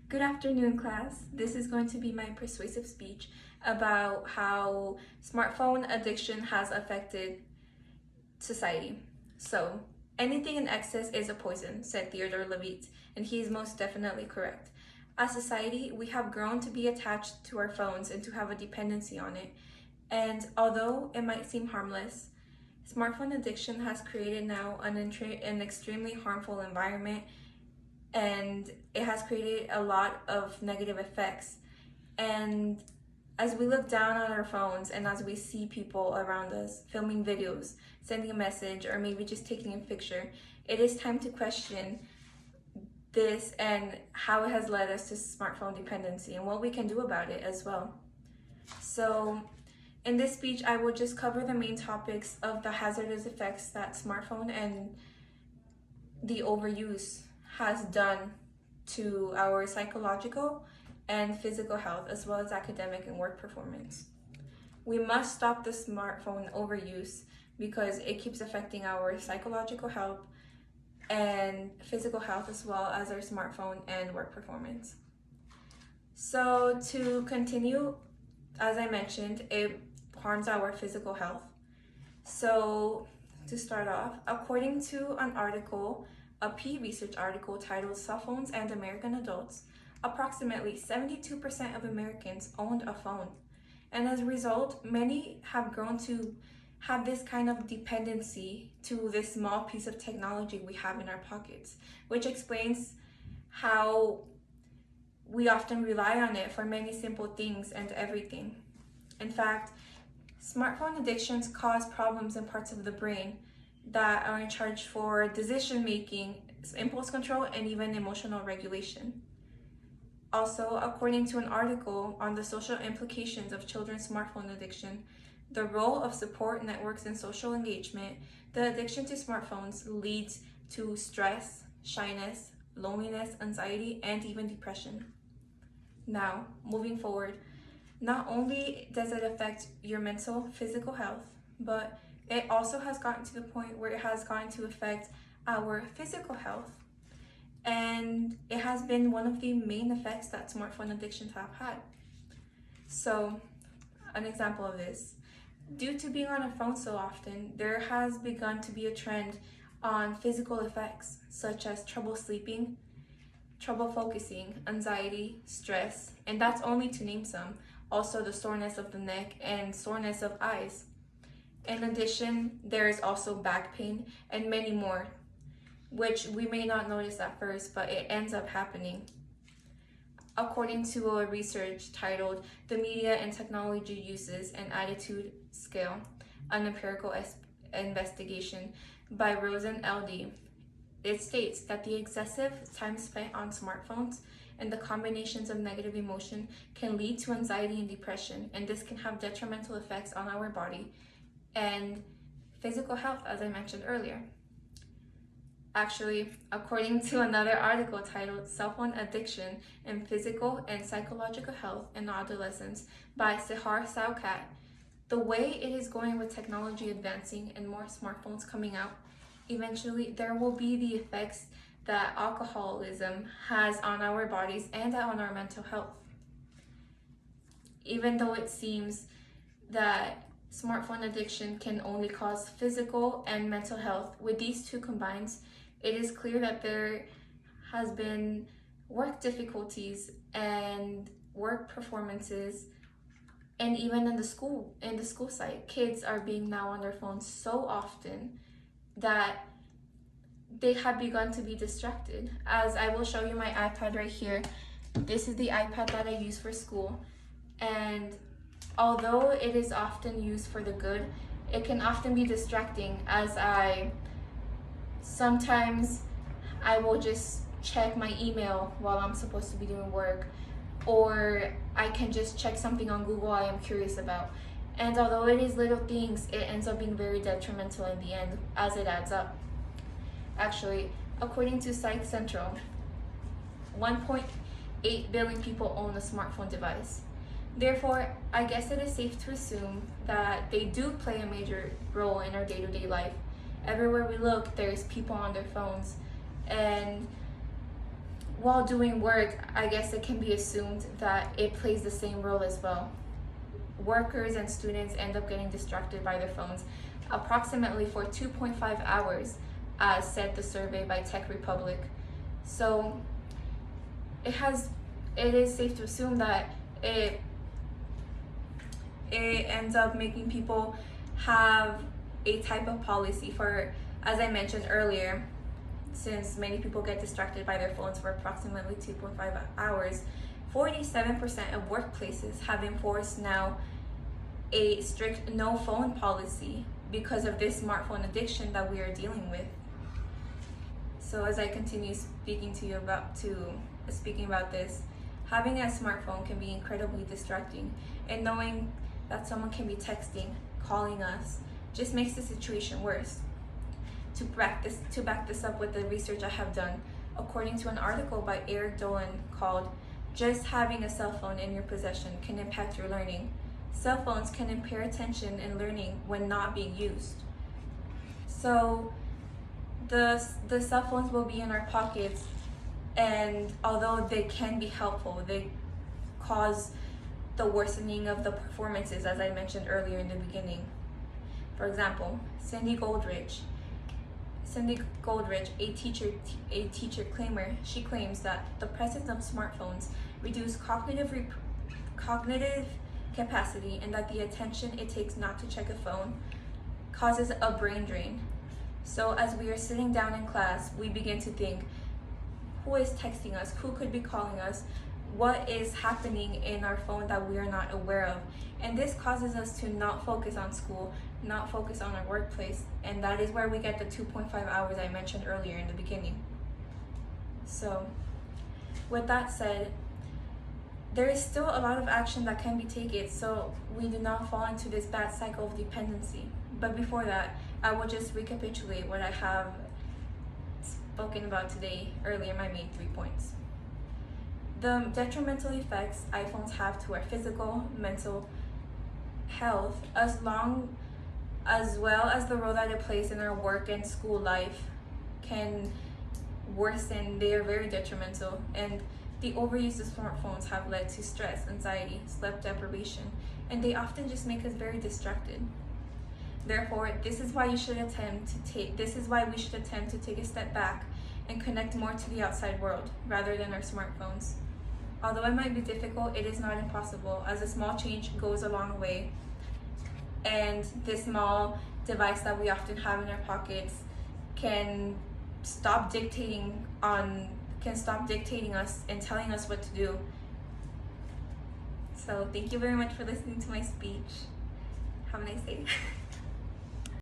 Good afternoon, class. This is going to be my persuasive speech about how smartphone addiction has affected society. So, anything in excess is a poison, said Theodore Levitt, and he is most definitely correct. As society, we have grown to be attached to our phones and to have a dependency on it. And although it might seem harmless, smartphone addiction has created now an extremely harmful environment, and it has created a lot of negative effects. And as we look down on our phones and as we see people around us filming videos, sending a message, or maybe just taking a picture, it is time to question this and how it has led us to smartphone dependency and what we can do about it as well. So in this speech, I will just cover the main topics of the hazardous effects that smartphone and the overuse has done to our psychological and physical health, as well as academic and work performance. We must stop the smartphone overuse because it keeps affecting our psychological health and physical health, as well as our smartphone and work performance. So to continue, as I mentioned, it harms our physical health. So to start off, according to an article, a Pew Research article titled Cell Phones and American Adults, approximately 72% of Americans owned a phone. And as a result, many have grown to have this kind of dependency to this small piece of technology we have in our pockets, which explains how we often rely on it for many simple things and everything. In fact, smartphone addictions cause problems in parts of the brain that are in charge for decision making, impulse control, and even emotional regulation. Also, according to an article on the social implications of children's smartphone addiction, the role of support networks in social engagement, the addiction to smartphones leads to stress, shyness, loneliness, anxiety, and even depression. Now, moving forward, not only does it affect your mental, physical health, but it also has gotten to the point where it has gotten to affect our physical health. And it has been one of the main effects that smartphone addictions have had. So, an example of this, due to being on a phone so often, there has begun to be a trend on physical effects such as trouble sleeping, trouble focusing, anxiety, stress, and that's only to name some. Also the soreness of the neck and soreness of eyes. In addition, there is also back pain and many more, which we may not notice at first, but it ends up happening. According to a research titled The Media and Technology Uses and Attitude Scale, an empirical investigation by Rosen LD, it states that the excessive time spent on smartphones and the combinations of negative emotion can lead to anxiety and depression, and this can have detrimental effects on our body and physical health, as I mentioned earlier. Actually, according to another article titled Cell Phone Addiction and Physical and Psychological Health in Adolescents by Sihar Saukat, the way it is going with technology advancing and more smartphones coming out, eventually there will be the effects that alcoholism has on our bodies and on our mental health. Even though it seems that smartphone addiction can only cause physical and mental health, with these two combined, it is clear that there has been work difficulties and work performances, and even in the school site, kids are being now on their phones so often that they have begun to be distracted. As I will show you my iPad right here. This is the iPad that I use for school, and although it is often used for the good, it can often be distracting, as sometimes I will just check my email while I'm supposed to be doing work, or I can just check something on Google I am curious about. And although it is little things, it ends up being very detrimental in the end as it adds up. Actually, according to Psych Central, 1.8 billion people own a smartphone device. Therefore, I guess it is safe to assume that they do play a major role in our day-to-day life. Everywhere we look, there's people on their phones. And while doing work, I guess it can be assumed that it plays the same role as well. Workers and students end up getting distracted by their phones approximately for 2.5 hours, as said the survey by Tech Republic. So it is safe to assume that it ends up making people have a type of policy for, as I mentioned earlier, since many people get distracted by their phones for approximately 2.5 hours, 47% of workplaces have enforced now a strict no phone policy because of this smartphone addiction that we are dealing with. So as I continue speaking about this, having a smartphone can be incredibly distracting, and knowing that someone can be texting, calling us, just makes the situation worse. To back this up with the research I have done, according to an article by Eric Dolan called "Just Having a Cell Phone in Your Possession Can Impact Your Learning," cell phones can impair attention and learning when not being used. So the cell phones will be in our pockets, and although they can be helpful, they cause the worsening of the performances, as I mentioned earlier in the beginning. For example, Cindy Goldrich, a teacher claimer, she claims that the presence of smartphones reduce cognitive capacity, and that the attention it takes not to check a phone causes a brain drain. So as we are sitting down in class, we begin to think, who is texting us? Who could be calling us? What is happening in our phone that we are not aware of? And this causes us to not focus on school, not focus on our workplace, and that is where we get the 2.5 hours I mentioned earlier in the beginning. So with that said, there is still a lot of action that can be taken so we do not fall into this bad cycle of dependency. But before that, I will just recapitulate what I have spoken about today earlier, my main 3 points. The detrimental effects iPhones have to our physical, mental health, as well as the role that it plays in our work and school life, can worsen. They are very detrimental, and the overuse of smartphones have led to stress, anxiety, sleep deprivation, and they often just make us very distracted. Therefore, this is why we should attempt to take a step back and connect more to the outside world rather than our smartphones. Although it might be difficult, it is not impossible, as a small change goes a long way. And this small device that we often have in our pockets can stop dictating us and telling us what to do. So thank you very much for listening to my speech. Have a nice day.